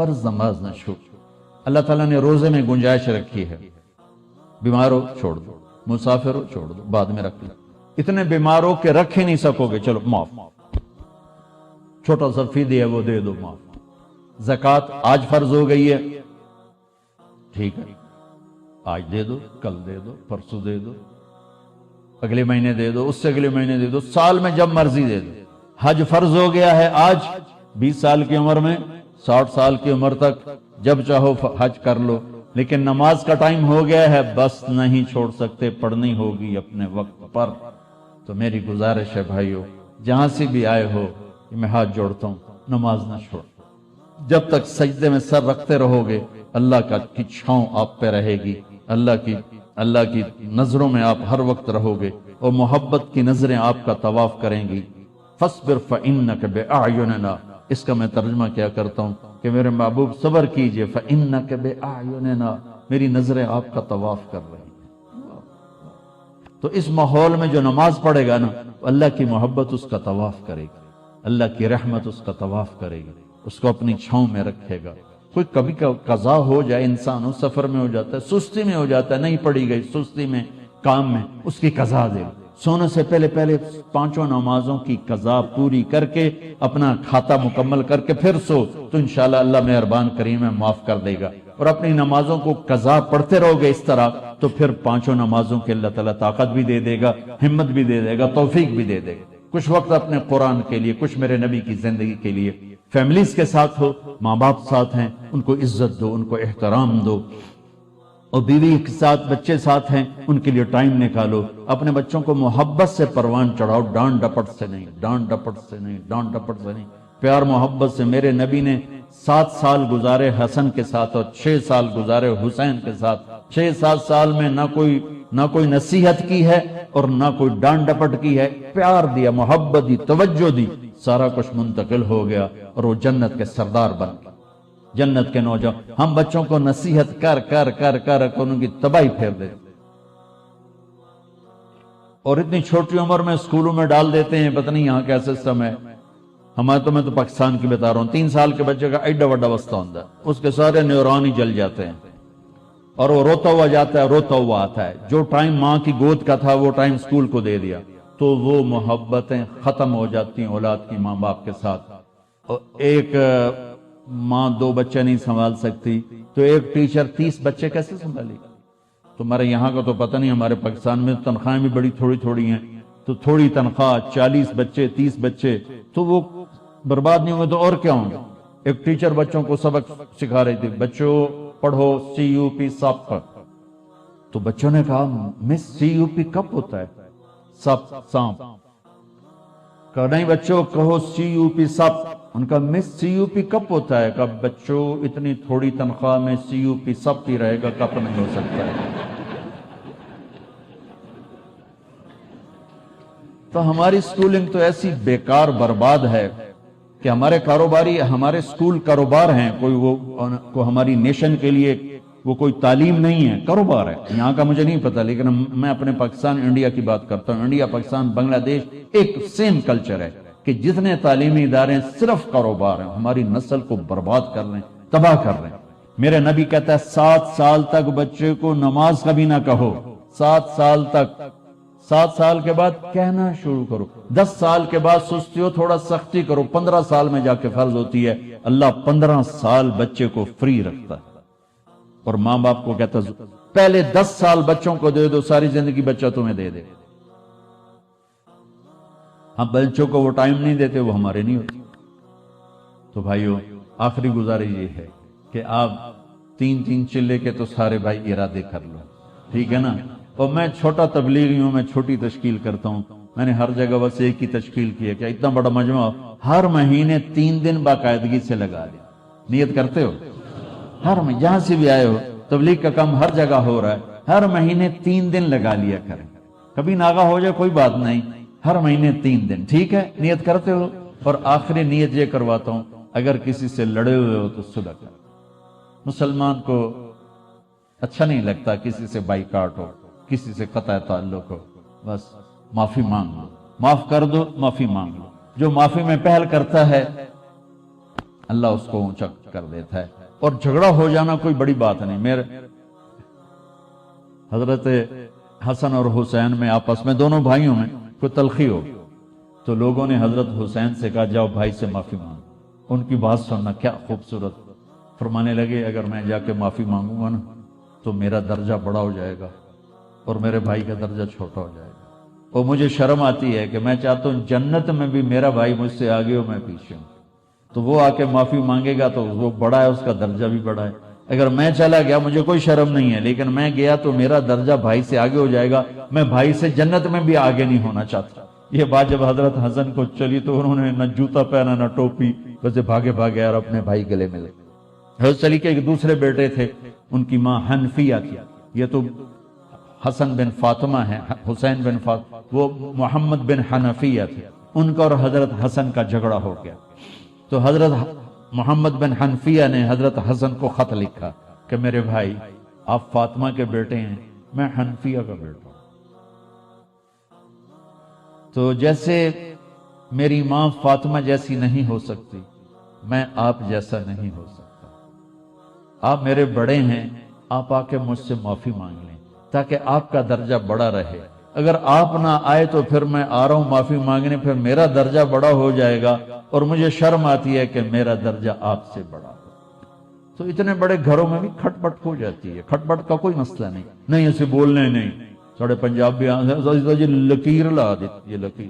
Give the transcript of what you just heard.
فرض نماز نہ چھوڑ. اللہ تعالیٰ نے روزے میں گنجائش رکھی ہے. بیمار ہو چھوڑ دو، مسافر ہو چھوڑ دو، بعد میں رکھ لو. اتنے بیمار ہو کہ رکھ ہی نہیں سکو گے، چلو معاف. چھوٹا سا فدیہ ہے وہ دے دو، معاف. زکوٰۃ آج فرض ہو گئی ہے، ٹھیک ہے، آج دے دو، کل دے دو، پرسوں دے دو، اگلے مہینے دے دو، اس سے اگلے مہینے دے دو، سال میں جب مرضی دے دو. حج فرض ہو گیا ہے آج، 20 سال کی عمر میں 60 سال کی عمر تک جب چاہو حج کر لو. لیکن نماز کا ٹائم ہو گیا ہے، بس نہیں چھوڑ سکتے، پڑھنی ہوگی اپنے وقت پر. تو میری گزارش ہے بھائیو، جہاں سے بھی آئے ہو، میں ہاتھ جوڑتا ہوں، نماز نہ چھوڑ. جب تک سجدے میں سر رکھتے رہو گے، اللہ کی چھاؤں آپ پہ رہے گی، اللہ کی نظروں میں آپ ہر وقت رہو گے، اور محبت کی نظریں آپ کا طواف کریں گی. فاصبر فإنک بأعیننا، اس کا میں ترجمہ کیا کرتا ہوں کہ میرے محبوب صبر کیجئے، فإنک بأعیننا، میری نظریں آپ کا طواف کر رہی ہیں. تو اس ماحول میں جو نماز پڑھے گا نا، اللہ کی محبت اس کا طواف کرے گی، اللہ کی رحمت اس کا طواف کرے گی، اس کو اپنی چھاؤں میں رکھے گا. کوئی کبھی قضا ہو جائے، انسان ہو سفر میں ہو جاتا ہے، سستی میں ہو جاتا ہے، نہیں پڑھی گئی، سستی میں، کام میں، اس کی قضا دے. سونے سے پہلے 5 نمازوں کی قضا پوری کر کے اپنا کھاتا مکمل کر کے پھر سو، تو انشاءاللہ اللہ مہربان کریم ہے، معاف کر دے گا. اور اپنی نمازوں کو قضا پڑھتے رہو گے اس طرح، تو پھر 5 نمازوں کے اللہ تعالیٰ طاقت بھی دے دے گا، ہمت بھی دے دے گا، توفیق بھی دے دے گا. کچھ وقت اپنے قرآن کے لیے، کچھ میرے نبی کی زندگی کے لیے. فیملیز کے ساتھ ہو، ماں باپ ساتھ ہیں، ان کو عزت دو، ان کو احترام دو. اور بیوی کے ساتھ، بچے ساتھ ہیں، ان کے لیے ٹائم نکالو. اپنے بچوں کو محبت سے پروان چڑھاؤ، ڈانٹ ڈپٹ سے نہیں، ڈانٹ ڈپٹ سے نہیں، ڈانٹ ڈپٹ سے نہیں، پیار محبت سے. میرے نبی نے 7 سال گزارے حسن کے ساتھ اور 6 سال گزارے حسین کے ساتھ. 6-7 سال میں نہ کوئی نصیحت کی ہے اور نہ کوئی ڈانٹ ڈپٹ کی ہے، پیار دیا، محبت دی، توجہ دی، سارا کچھ منتقل ہو گیا اور وہ جنت کے سردار بن گئے، جنت کے نوجوان. ہم بچوں کو نصیحت کر ان کی تباہی پھیر دیتے، اور اتنی چھوٹی عمر میں اسکولوں میں ڈال دیتے ہیں. پتہ نہیں یہاں کیا سسٹم ہے. ہمارے میں تو پاکستان کی بتا رہا ہوں، 3 سال کے بچے کا ایڈا بڑا وسطہ ہوتا ہے، اس کے سارے نیورون ہی جل جاتے ہیں، اور وہ روتا ہوا جاتا ہے، روتا ہوا آتا ہے. جو ٹائم ماں کی گود کا تھا وہ ٹائم اسکول کو دے دیا، تو وہ محبتیں ختم ہو جاتی ہیں اولاد کی ماں باپ کے ساتھ. اور ایک ماں 2 بچے نہیں سنبھال سکتی، تو ایک ٹیچر 30 بچے کیسے سنبھالے گی؟ تمہارے یہاں کا تو پتہ نہیں، ہمارے پاکستان میں تنخواہیں بھی بڑی تھوڑی ہیں، تو تھوڑی تنخواہ، 40 بچے، 30 بچے، تو وہ برباد نہیں ہوئے تو اور کیا ہوں گے؟ ایک ٹیچر بچوں کو سبق سکھا رہی تھی، بچوں پڑھو CUP سپ. تو بچوں نے کہا مس CUP کب ہوتا ہے؟ سپ، سانپ. کہا نہیں بچوں کہو CUP سپ. ان کا مس CUP کب ہوتا ہے؟ کہا بچوں اتنی تھوڑی تنخواہ میں CUP سپ ہی رہے گا، کب نہیں ہو سکتا ہے. تو ہماری سکولنگ تو ایسی بیکار برباد ہے کہ ہمارے کاروباری، ہمارے سکول کاروبار ہیں. کوئی ہماری نیشن کے لیے وہ کوئی تعلیم نہیں ہے، کاروبار ہے. یہاں کا مجھے نہیں پتا، لیکن میں اپنے پاکستان انڈیا کی بات کرتا ہوں. انڈیا، پاکستان، بنگلہ دیش ایک سیم کلچر ہے کہ جتنے تعلیمی ادارے صرف کاروبار ہیں، ہماری نسل کو برباد کر رہے ہیں، تباہ کر رہے ہیں. میرے نبی کہتا ہے 7 سال تک بچے کو نماز کبھی نہ کہو، 7 سال تک. 7 سال کے بعد کہنا شروع کرو. 10 سال کے بعد سستی ہو، تھوڑا سختی کرو. 15 سال میں جا کے فرض ہوتی ہے. اللہ 15 سال بچے کو فری رکھتا ہے، اور ماں باپ کو کہتا ہے پہلے 10 سال بچوں کو دے دو، ساری زندگی بچہ تمہیں دے دے. ہم بچوں کو وہ ٹائم نہیں دیتے، وہ ہمارے نہیں ہوتے. تو بھائیو، آخری گزارش یہ ہے کہ آپ 3 چلے کے تو سارے بھائی ارادے کر لو، ٹھیک ہے نا. اور میں چھوٹا تبلیغی ہوں، میں چھوٹی تشکیل کرتا ہوں. میں نے ہر جگہ بس ایک ہی تشکیل کی ہے کہ اتنا بڑا مجمع ہر مہینے 3 دن باقاعدگی سے لگا دیں. نیت کرتے ہو؟ ہر مہینے جہاں سے بھی آئے ہو، تبلیغ کا کام ہر جگہ ہو رہا ہے، ہر مہینے 3 دن لگا لیا کریں. کبھی ناغہ ہو جائے کوئی بات نہیں، ہر مہینے 3 دن، ٹھیک ہے؟ نیت کرتے ہو؟ اور آخری نیت یہ کرواتا ہوں، اگر کسی سے لڑے ہوئے ہو تو صلح کرو. مسلمان کو اچھا نہیں لگتا کسی سے بائیکاٹ ہو، کسی سے قطع تعلق ہو. بس معافی مانگ لو، معاف کر دو، معافی مانگ لو. جو معافی میں پہل کرتا ہے اللہ اس کو اونچا کر دیتا ہے. اور جھگڑا ہو جانا کوئی بڑی بات نہیں. میرے حضرت حسن اور حسین میں آپس میں دونوں بھائیوں میں کوئی تلخی ہو تو لوگوں نے حضرت حسین سے کہا جاؤ بھائی سے معافی مانگو. ان کی بات سننا کیا خوبصورت. فرمانے لگے اگر میں جا کے معافی مانگوں گا نا تو میرا درجہ بڑا ہو جائے گا اور میرے بھائی کا درجہ چھوٹا ہو جائے گا. اور مجھے شرم آتی ہے کہ میں چاہتا ہوں جنت میں بھی میرا بھائی مجھ سے آگے ہو میں پیچھے ہوں. تو وہ آ کے معافی مانگے گا تو وہ بڑا ہے, اس کا درجہ بھی بڑا ہے. اگر میں چلا گیا مجھے کوئی شرم نہیں ہے, لیکن میں گیا تو میرا درجہ بھائی سے آگے ہو جائے گا. میں بھائی سے جنت میں بھی آگے نہیں ہونا چاہتا. یہ بات جب حضرت حسن کو چلی تو انہوں نے نہ جوتا پہنا نہ ٹوپی, بس بھاگے بھاگے اور اپنے بھائی گلے ملے. حضرت علی کے ایک دوسرے بیٹے تھے, ان کی ماں حنفیہ تھی. یہ تو حسن بن فاطمہ ہے, حسین بن فاطمہ, وہ محمد بن حنفیہ تھے. ان کا اور حضرت حسن کا جھگڑا ہو گیا تو حضرت محمد بن حنفیہ نے حضرت حسن کو خط لکھا کہ میرے بھائی آپ فاطمہ کے بیٹے ہیں, میں حنفیہ کا بیٹا ہوں. تو جیسے میری ماں فاطمہ جیسی نہیں ہو سکتی, میں آپ جیسا نہیں ہو سکتا. آپ میرے بڑے ہیں, آپ آ کے مجھ سے معافی مانگ لیں تاکہ آپ کا درجہ بڑا رہے. اگر آپ نہ آئے تو پھر میں آ رہا ہوں معافی مانگنے, پھر میرا درجہ بڑا ہو جائے گا اور مجھے شرم آتی ہے کہ میرا درجہ آپ سے بڑا ہو. تو اتنے بڑے گھروں میں بھی کھٹ پٹ ہو جاتی ہے. کھٹ پٹ کا کوئی مسئلہ نہیں, نہیں اسے بولنے نہیں. ساڑھے پنجاب بھی لکیر لا دیتی, یہ لکیر